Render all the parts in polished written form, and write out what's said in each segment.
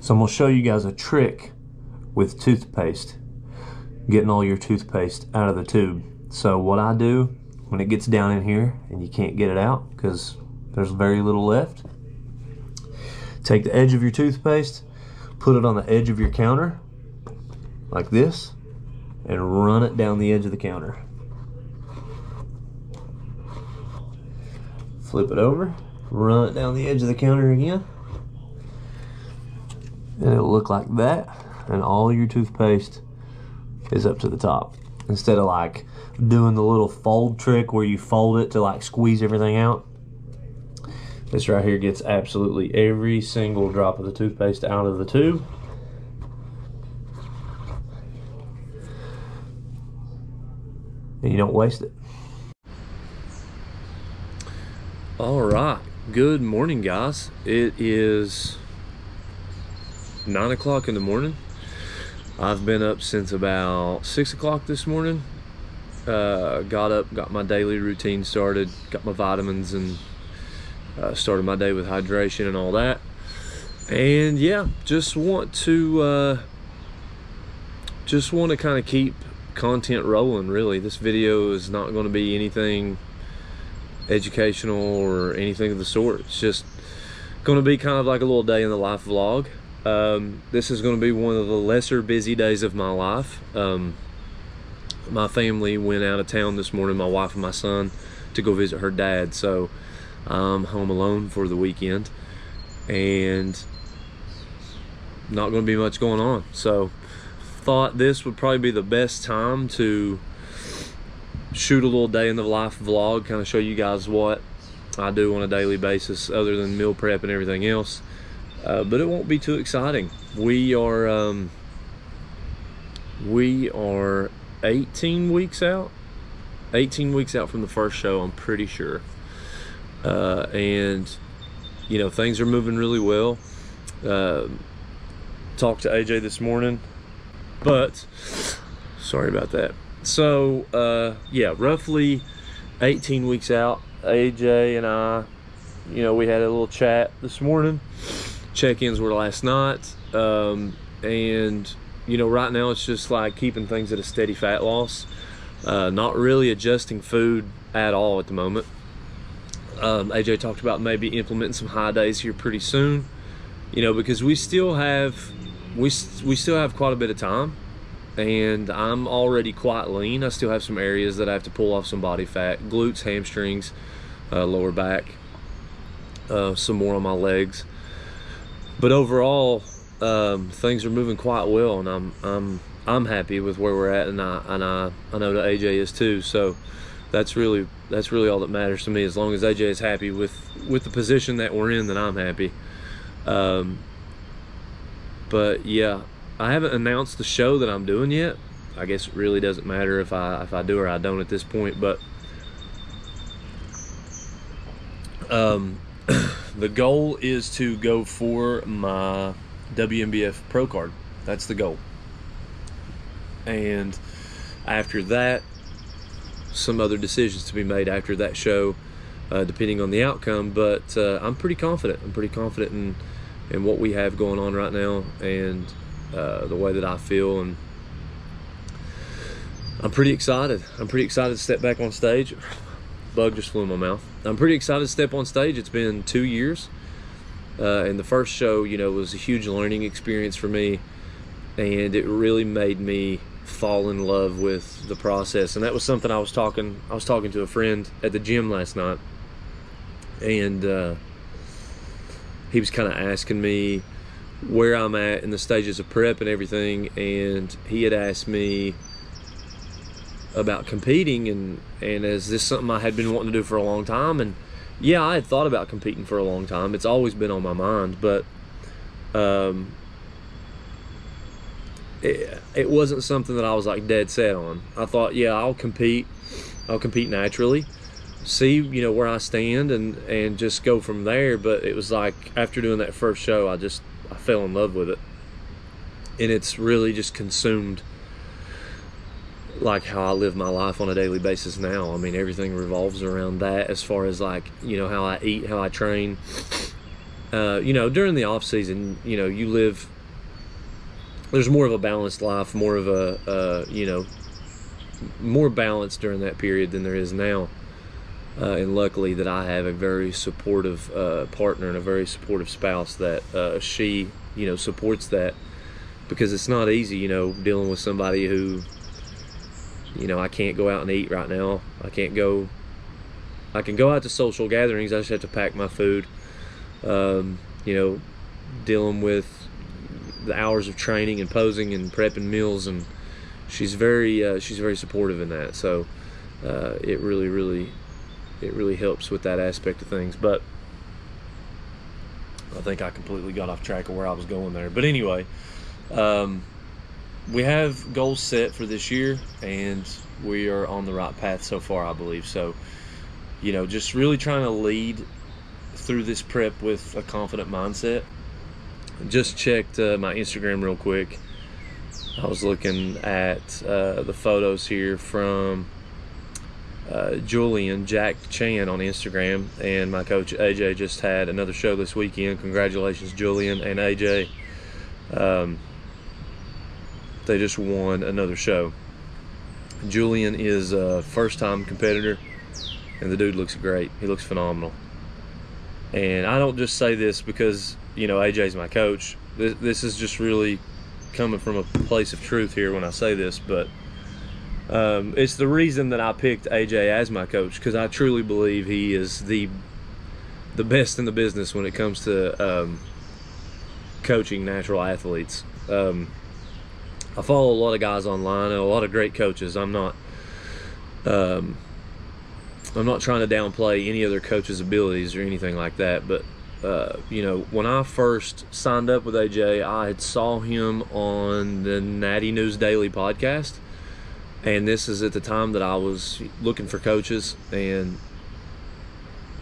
So I'm going to show you guys a trick with toothpaste, getting all your toothpaste out of the tube. So what I do when it gets down in here and you can't get it out because there's very little left, take the edge of your toothpaste, put it on the edge of your counter like this, and run it down the edge of the counter. Flip it over, run it down the edge of the counter again, and it'll look like that, and all your toothpaste is up to the top. Instead of like doing the little fold trick where you fold it to like squeeze everything out, this right here gets absolutely every single drop of the toothpaste out of the tube. And you don't waste it. All right, good morning guys. It is 9 o'clock in the morning. I've been up since about 6 o'clock this morning. Got up, got my daily routine started, got my vitamins, and started my day with hydration and all that. And yeah, just want to kind of keep content rolling. Really, this video is not going to be anything educational or anything of the sort. It's just going to be kind of like a little day in the life vlog. This is going to be one of the lesser busy days of my life. My family went out of town this morning, my wife and my son, to go visit her dad, so I'm home alone for the weekend and not going to be much going on. So thought this would probably be the best time to shoot a little day in the life vlog, kind of show you guys what I do on a daily basis other than meal prep and everything else. But it won't be too exciting. We are 18 weeks out from the first show, I'm pretty sure. And you know, things are moving really well. Talked to AJ this morning, but sorry about that. So yeah, roughly 18 weeks out. AJ and I, you know, we had a little chat this morning. Check-ins were last night, and you know, right now it's just like keeping things at a steady fat loss, not really adjusting food at all at the moment. AJ talked about maybe implementing some high days here pretty soon, you know, because we still have quite a bit of time, and I'm already quite lean. I still have some areas that I have to pull off some body fat, glutes, hamstrings, lower back, some more on my legs. But overall, things are moving quite well, and I'm happy with where we're at, and I know that AJ is too. So that's really all that matters to me. As long as AJ is happy with the position that we're in, then I'm happy. But yeah, I haven't announced the show that I'm doing yet. I guess it really doesn't matter if I do or I don't at this point. But the goal is to go for my WNBF Pro card. That's the goal. And after that, some other decisions to be made after that show, depending on the outcome. But I'm pretty confident. I'm pretty confident in what we have going on right now, and the way that I feel, and I'm pretty excited. I'm pretty excited to step back on stage. Bug just flew in my mouth. I'm pretty excited to step on stage. It's been 2 years, and the first show, was a huge learning experience for me, and it really made me fall in love with the process. And that was something I was talking to a friend at the gym last night, and he was kind of asking me where I'm at in the stages of prep and everything, and he had asked me about competing, and is this something I had been wanting to do for a long time? And yeah, I had thought about competing for a long time. It's always been on my mind, but it wasn't something that I was like dead set on. I thought, yeah, I'll compete naturally, see where I stand, and just go from there. But it was like, after doing that first show, I fell in love with it, and it's really just consumed like how I live my life on a daily basis now. I mean, everything revolves around that, as far as like how I eat, how I train. During the off season, you live, there's more of a balanced life, more of a more balance during that period than there is now. And luckily that I have a very supportive partner and a very supportive spouse that she supports that, because it's not easy dealing with somebody who I can't go out and eat right now. I can go out to social gatherings. I just have to pack my food. Dealing with the hours of training and posing and prepping meals, and she's very supportive in that. So it really helps with that aspect of things. But I think I completely got off track of where I was going there. But anyway, we have goals set for this year, and we are on the right path so far, I believe. So, just really trying to lead through this prep with a confident mindset. Just checked my Instagram real quick. I was looking at the photos here from Julian Jack Chan on Instagram, and my coach AJ just had another show this weekend. Congratulations, Julian and AJ. They just won another show. Julian is a first-time competitor, and the dude looks great. He looks phenomenal. And I don't just say this because AJ's my coach. This is just really coming from a place of truth here when I say this, but it's the reason that I picked AJ as my coach, because I truly believe he is the best in the business when it comes to coaching natural athletes. I follow a lot of guys online and a lot of great coaches. I'm not trying to downplay any other coach's abilities or anything like that, but when I first signed up with AJ, I had saw him on the Natty News Daily podcast, and this is at the time that I was looking for coaches, and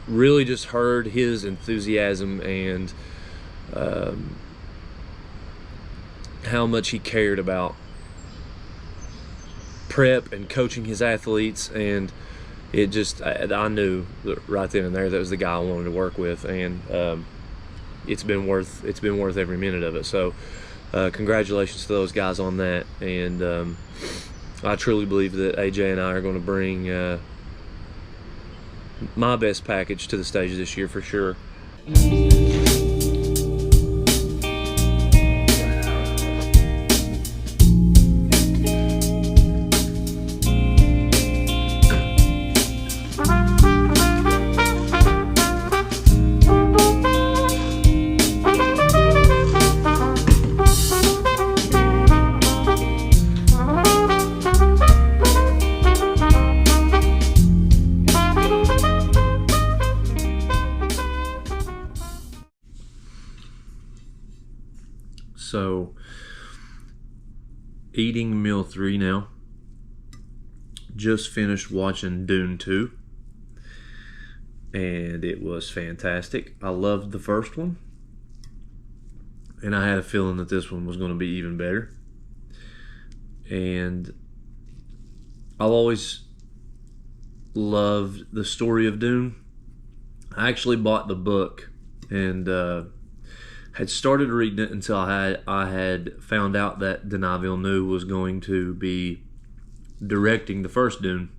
really just heard his enthusiasm and how much he cared about prep and coaching his athletes, and it just, I knew right then and there that was the guy I wanted to work with, and it's been worth every minute of it. So congratulations to those guys on that, and I truly believe that AJ and I are going to bring my best package to the stage this year for sure. So, eating meal 3 now. Just finished watching Dune 2, and it was fantastic. I loved the first one, and I had a feeling that this one was going to be even better. And I'll always loved the story of Dune. I actually bought the book and had started reading it until I had found out that Denis Villeneuve was going to be directing the first Dune,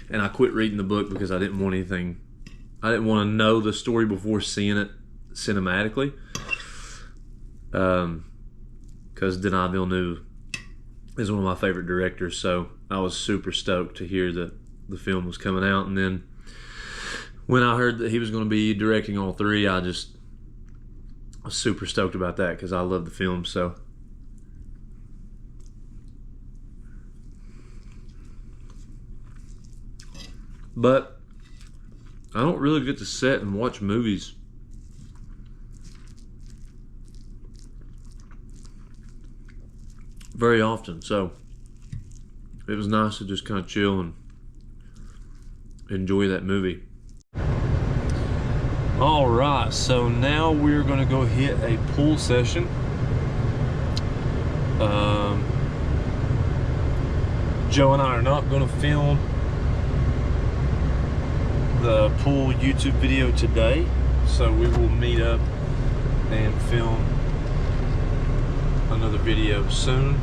and I quit reading the book because I didn't want anything. I didn't want to know the story before seeing it cinematically, because Denis Villeneuve is one of my favorite directors. So I was super stoked to hear that the film was coming out, and then when I heard that he was going to be directing all three, I was super stoked about that because I love the film. So but I don't really get to sit and watch movies very often, so it was nice to just kind of chill and enjoy that movie. All right, so now we're gonna go hit a pool session. Joe and I are not gonna film the pool YouTube video today, so we will meet up and film another video soon.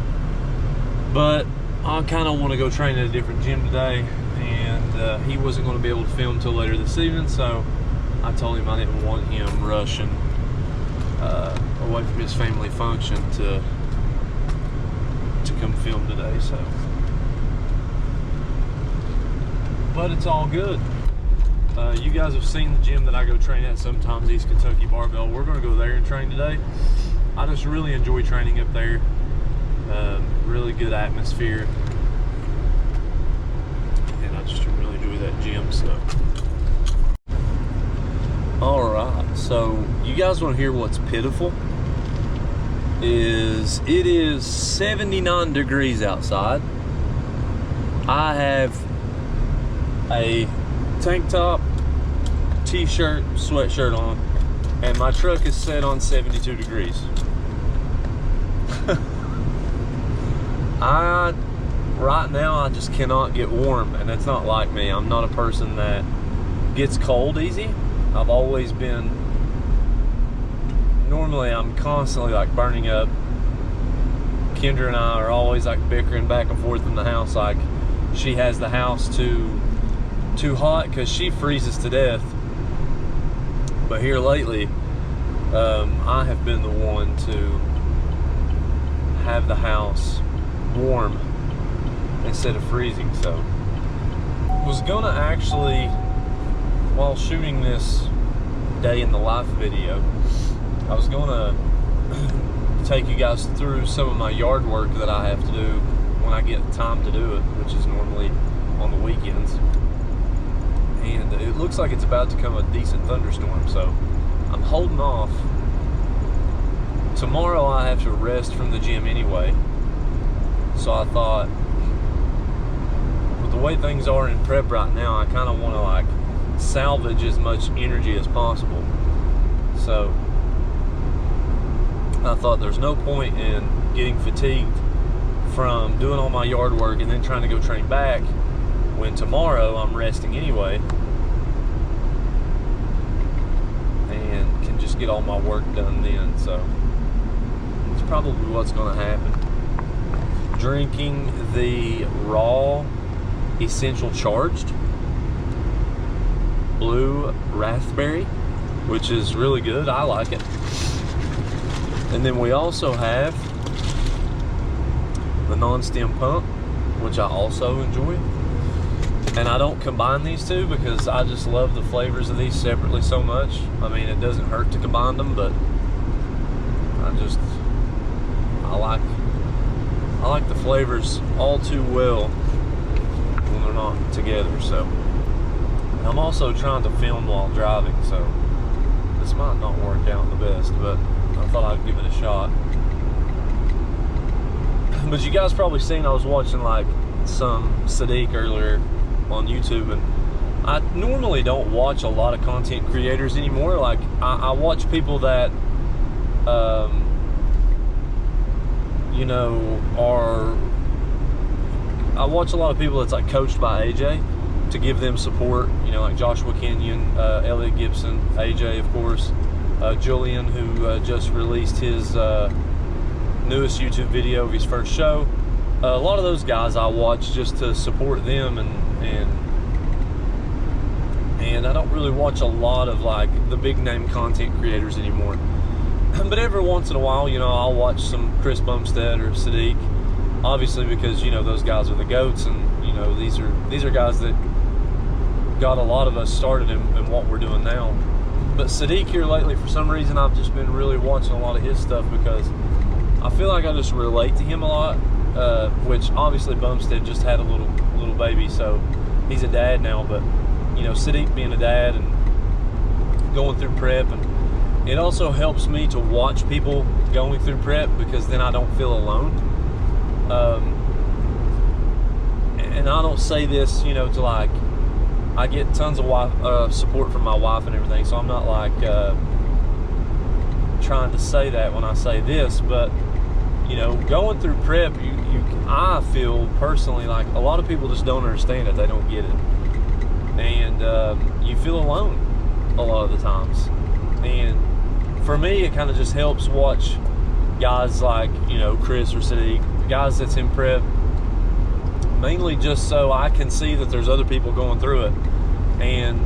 But I kind of want to go train at a different gym today, and he wasn't going to be able to film till later this evening, so I told him I didn't want him rushing away from his family function to come film today. So, but it's all good. You guys have seen the gym that I go train at sometimes, East Kentucky Barbell. We're going to go there and train today. I just really enjoy training up there. Really good atmosphere, and I just really enjoy that gym. So, all right. So you guys want to hear what's pitiful? It is 79 degrees outside. I have a tank top, t-shirt, sweatshirt on, and my truck is set on 72 degrees. Right now I just cannot get warm, and that's not like me. I'm not a person that gets cold easy. I've always been, normally I'm constantly like burning up. Kendra and I are always like bickering back and forth in the house, like she has the house too hot because she freezes to death. But here lately, I have been the one to have the house warm instead of freezing. So was gonna actually, while shooting this day in the life video, I was gonna take you guys through some of my yard work that I have to do when I get time to do it, which is normally on the weekends. And it looks like it's about to come a decent thunderstorm, so I'm holding off. Tomorrow I have to rest from the gym anyway, so I thought, with the way things are in prep right now, I kind of want to like salvage as much energy as possible. So I thought there's no point in getting fatigued from doing all my yard work and then trying to go train back when tomorrow I'm resting anyway and can just get all my work done then. So it's probably what's going to happen. Drinking the raw Essential Charged blue raspberry, which is really good. I like it. And then we also have the non-stim pump, which I also enjoy. And I don't combine these two because I just love the flavors of these separately so much. I mean, it doesn't hurt to combine them, but I like the flavors all too well when they're not together. So I'm also trying to film while driving, so this might not work out the best, but I thought I'd give it a shot. But you guys probably seen I was watching like some Sadiq earlier on YouTube, and I normally don't watch a lot of content creators anymore. Like I watch people that you know, I watch a lot of people that's like coached by AJ, to give them support, you know, like Joshua Kenyon, Elliot Gibson, AJ, of course, Julian, who just released his newest YouTube video of his first show. A lot of those guys I watch just to support them, and I don't really watch a lot of like the big name content creators anymore. But every once in a while, you know, I'll watch some Chris Bumstead or Sadiq, obviously, because, you know, those guys are the GOATs, and, you know, these are guys that got a lot of us started in what we're doing now. But Sadiq here lately, for some reason, I've just been really watching a lot of his stuff because I feel like I just relate to him a lot, which obviously Bumstead just had a little baby, so he's a dad now. But, you know, Sadiq being a dad and going through prep, and it also helps me to watch people going through prep because then I don't feel alone. And I don't say this, you know, to like, I get tons of support from my wife and everything, so I'm not like trying to say that when I say this, but, you know, going through prep, I feel personally like a lot of people just don't understand it. They don't get it. And you feel alone a lot of the times. And for me, it kind of just helps watch guys like, you know, Chris or Sadiq, guys that's in prep, mainly just so I can see that there's other people going through it. And,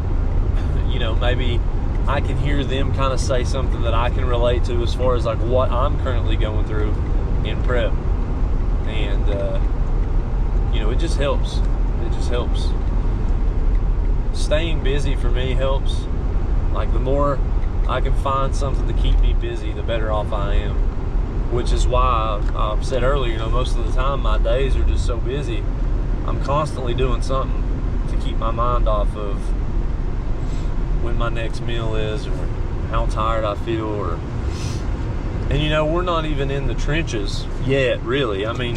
you know, maybe I can hear them kind of say something that I can relate to as far as like what I'm currently going through in prep. And, you know, it just helps. It just helps. Staying busy for me helps. Like, the more I can find something to keep me busy, the better off I am. Which is why I said earlier, you know, most of the time my days are just so busy. I'm constantly doing something to keep my mind off of when my next meal is, or how tired I feel, or... And, you know, we're not even in the trenches yet, really. I mean,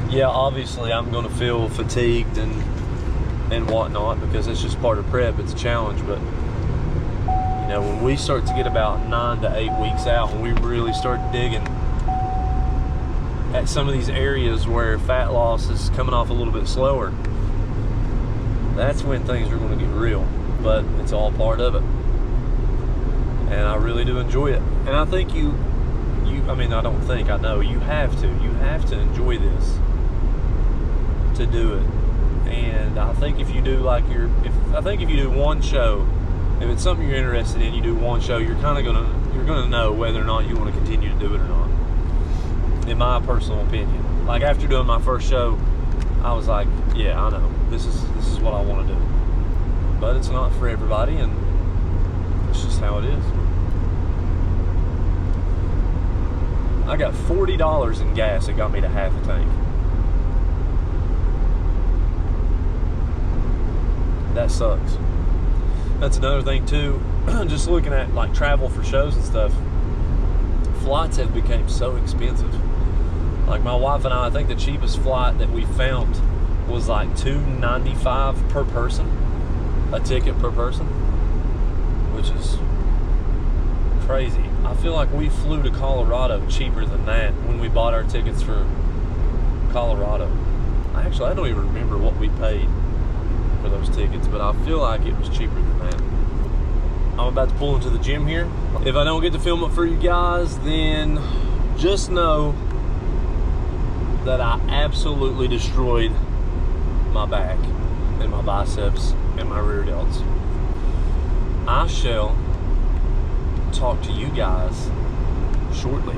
yeah, obviously I'm going to feel fatigued and whatnot, because it's just part of prep. It's a challenge. But, you know, when we start to get about 9 to 8 weeks out, when we really start digging at some of these areas where fat loss is coming off a little bit slower, that's when things are going to get real. But it's all part of it. And I really do enjoy it. And I think I mean, I don't think, I know, you have to enjoy this to do it. And I think if you do like if you do one show, if it's something you're interested in, you do one show, you're gonna know whether or not you want to continue to do it or not. In my personal opinion. Like, after doing my first show, I was like, yeah, I know, this is what I want to do. But it's not for everybody, and it's just how it is. I got $40 in gas. It got me to half a tank. That sucks. That's another thing too. Just looking at like travel for shows and stuff, flights have become so expensive. Like, my wife and I think the cheapest flight that we found was like $2.95 per person, a ticket per person, which is crazy. I feel like we flew to Colorado cheaper than that when we bought our tickets for Colorado. I don't even remember what we paid for those tickets, but I feel like it was cheaper than that. I'm about to pull into the gym here. If I don't get to film it for you guys, then just know that I absolutely destroyed my back and my biceps and my rear delts. I shall talk to you guys shortly.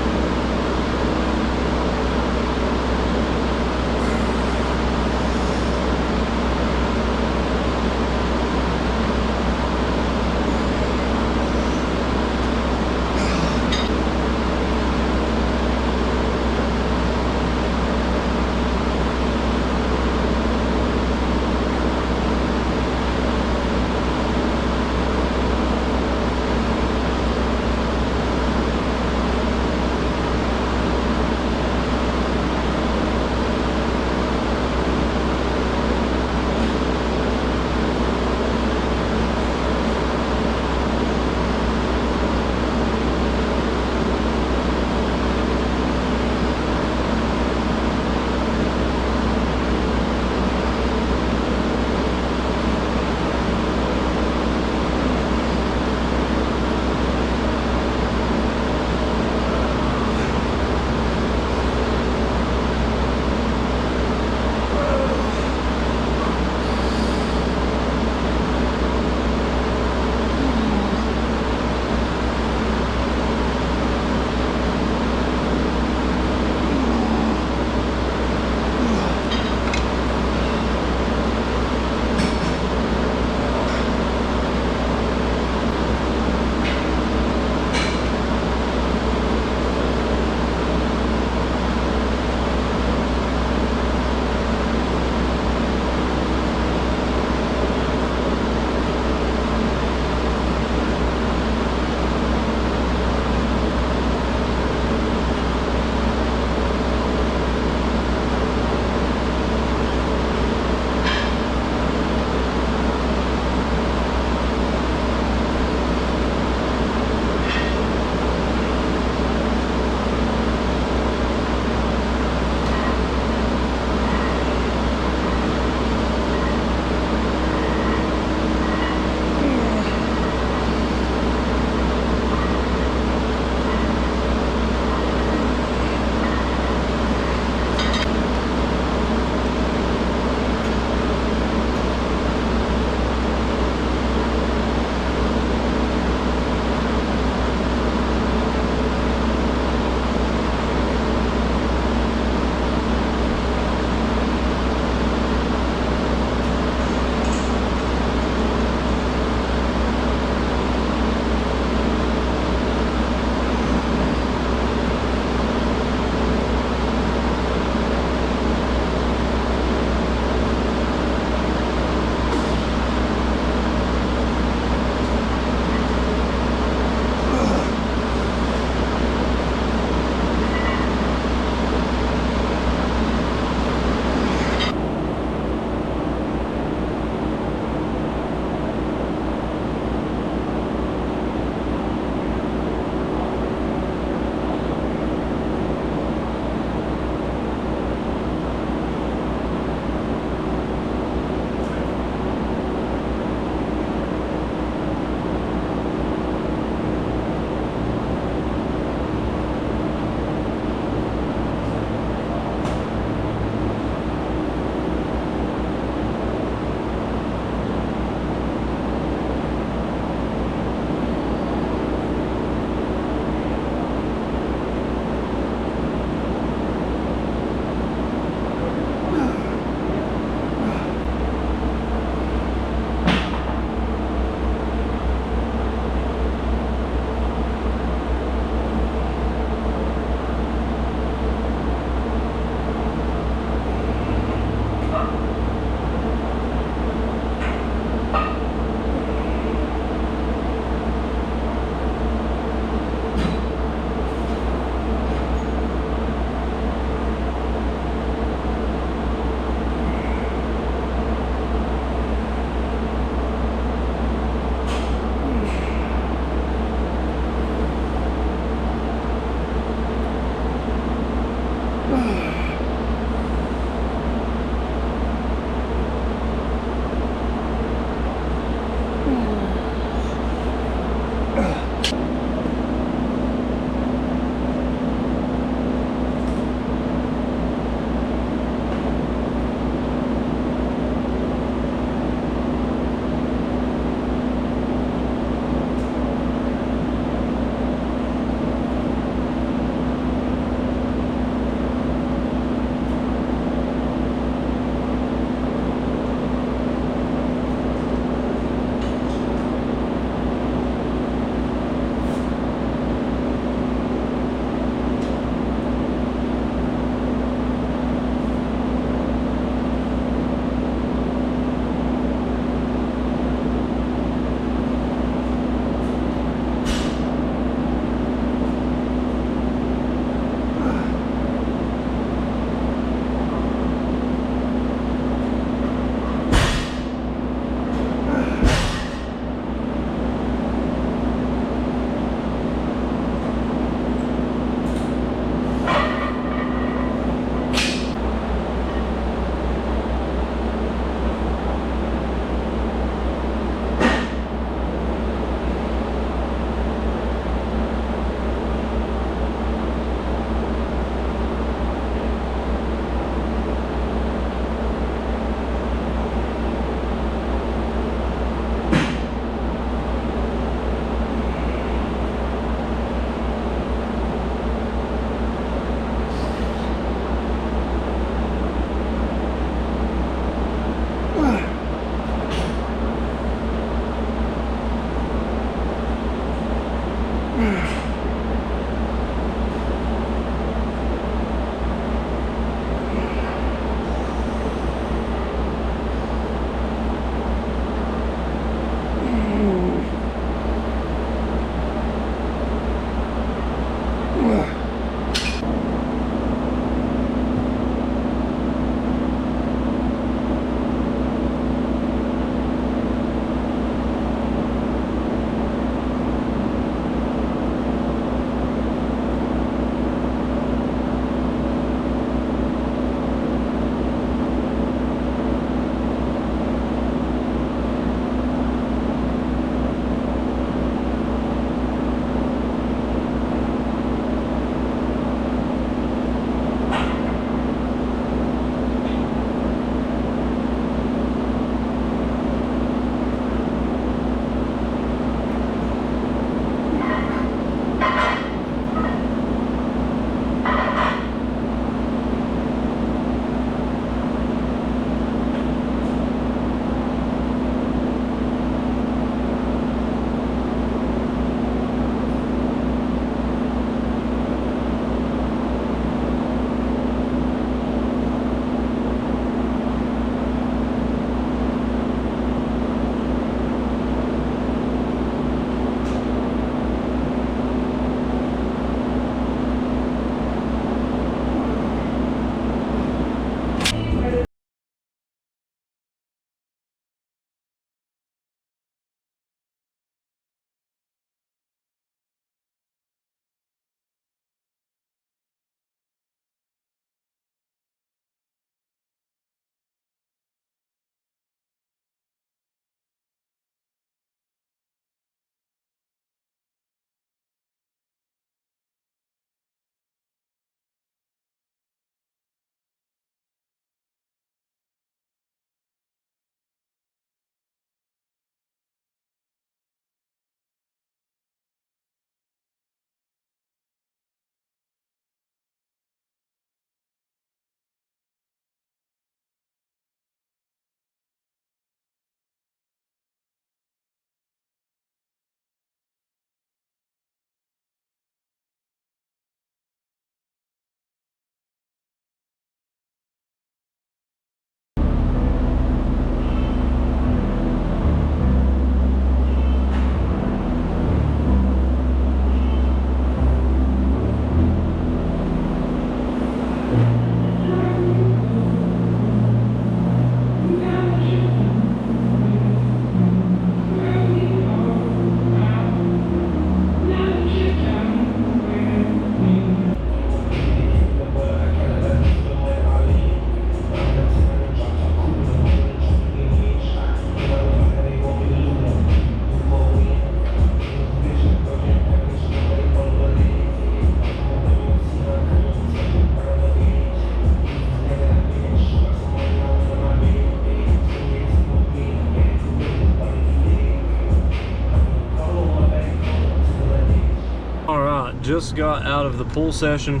just got out of the pool session.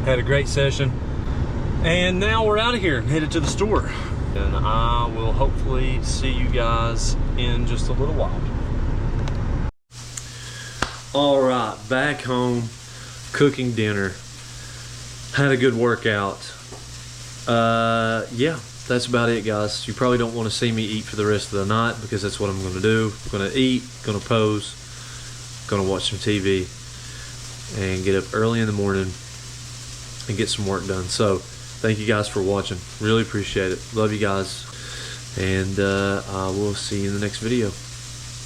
Had a great session. And now we're out of here and headed to the store. And I will hopefully see you guys in just a little while. All right, back home, cooking dinner. Had a good workout. Yeah, that's about it, guys. You probably don't want to see me eat for the rest of the night because that's what I'm going to do. I'm going to eat, going to pose, going to watch some TV, and get up early in the morning and get some work done. So thank you guys for watching. Really appreciate it. Love you guys. And I will see you in the next video.